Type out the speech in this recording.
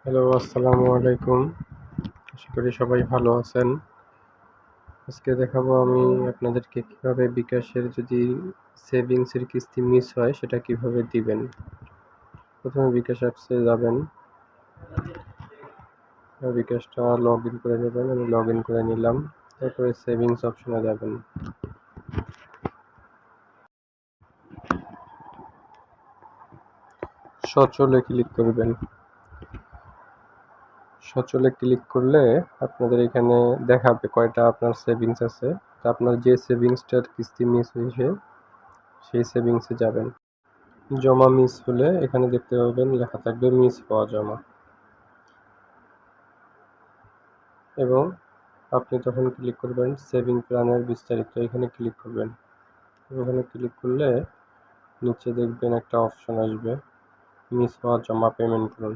Hello, আসসালামু আলাইকুম। আশা করি সবাই ভালো আছেন। আজকে দেখাবো আমি আপনাদেরকে কিভাবে বিকাশের যদি সেভিংসের কিস্তি মিস হয় সেটা কিভাবে দিবেন। প্রথমে বিকাশ অ্যাপসে যাবেন। বিকাশটা লগইন করে নেবেন। আমি লগইন করে নিলাম। তারপরে সেভিংস অপশনে যাবেন। সচলে ক্লিক করবেন। সচলে ক্লিক করলে আপনাদের এখানে দেখাবে কয়টা আপনার সেভিংস আছে। তা আপনার যে সেভিংসটার কিস্তি মিস হয়েছে সেই সেভিংসে যাবেন। জমা মিস হলে এখানে দেখতে পাবেন লেখা থাকবে মিস হওয়া জমা, এবং আপনি তখন ক্লিক করবেন সেভিং প্ল্যানের বিস্তারিত, এখানে ক্লিক করবেন। এখানে ক্লিক করলে নিচে দেখবেন একটা অপশন আসবে মিস হওয়া জমা পেমেন্ট করুন।